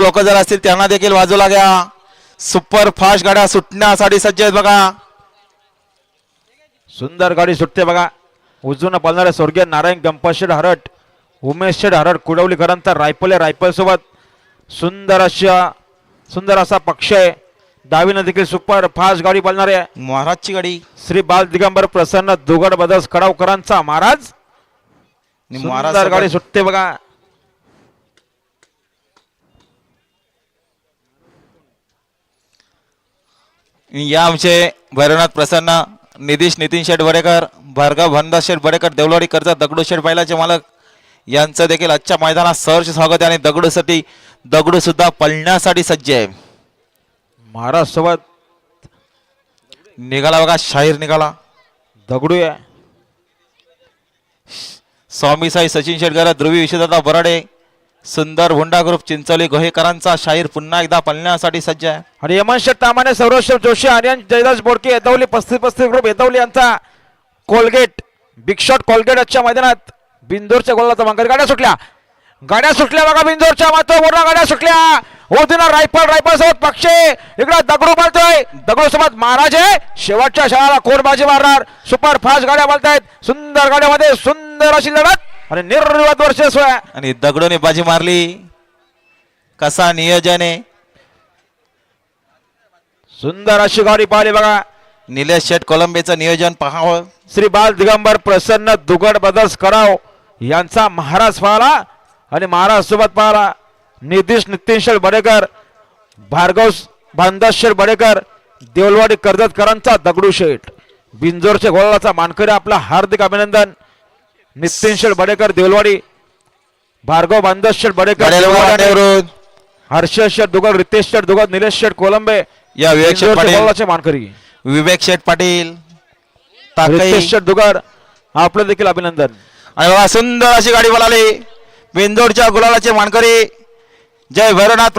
लोक जर असतील त्यांना देखील बाजूला घ्या. सुपर फास्ट गाड्या सुटण्यासाठी सज्ज आहेत बघा. सुंदर गाडी सुटते बघा. उजून पालणारे स्वर्गीय नारायण गंपाशेड हरट, उमेश शेड हरट कुडवलीकरांचा रायफल सोबत सुंदर असा पक्ष आहे. डावीनं देखील सुपर फास्ट गाडी पालणारे महाराजची गाडी श्री बाल दिगंबर प्रसन्न दुगड बदस कडावकरांचा महाराज. सुंदर गाडी सुटते बघा. या आमचे भैरवनाथ प्रसन्न, निधीश नितीन शेठ बडेकर, भार्गव भनदास शेठ बडेकर, देवलवाडी कर्जत, दगडू शेठ बैलाचे मालक यांचं देखील आजच्या मैदानात सहर्ष स्वागत आहे. आणि दगडू सुद्धा पळण्यासाठी सज्ज आहे. महाराज सोबत निघाला बघा, शाहीर निघाला. दगडू आहे. स्वामी साई सचिन शेटकर, ध्रुवी विशेषदा बराडे, सुंदर हुंडा ग्रुप चिंचोली गोहेकरांचा शाहीर पुन्हा एकदा पळण्यासाठी सज्ज आहे. आणि यमन शेठ तामाने, सौरभ जोशी, आर्यन जयदास बोडके, येतवली 35 ग्रुप येतवली यांचा कोलगेट बिग शॉट कोलगेट आजच्या मैदानात बिंदोरच्या गोलाचा मांगर. गाड्या सुटल्या बघा. बिंदोरच्या महत्वपूर्ण गाड्या सुटल्या. ओदिना रायफल सोबत पक्षे. इकडे दगडू बोलतोय, दगडू सोबत महाराज आहे. शेवटच्या शाळाला कोण बाजी मारणार. सुपर फास्ट गाड्या बोलतायत. सुंदर गाड्यामध्ये सुंदर अशी लढत आणि निर्विवाद वर्चस्व आहे. आणि दगडूने बाजी मारली. कसा नियोजन आहे. सुंदर अशी गाडी पाहिली बघा. निलेश शेठ कोलंबेचं नियोजन पाहावं. श्री बाल दिगंबर प्रसन्न दुगड बदस कराव यांचा महाराज पाहला. आणि महाराज सोबत पाहला निधीश नितीन शेठ बडेकर, भार्गव भानदास शेठ बडेकर, देवलवाडी कर्जतकरांचा दगडू शेठ. बिंजोरच्या गोलाचा मानकरी आपला हार्दिक अभिनंदन. नितीन शेठ बडेकर देवलवाडी, भार्गव भानदास शेठ बडेकर, हर्ष शेठ दुगड, रितेश शेठ दुगड, निलेश शेठ कोलंबे या गोलाचे मानकरी. विवेक शेठ पाटील, रितेश शेठ दुगड आपलं देखील अभिनंदन. आणि बघा सुंदर अशी गाडी बोलाली. बिंदोडच्या गुलालाचे मानकरी जय भैरवनाथ.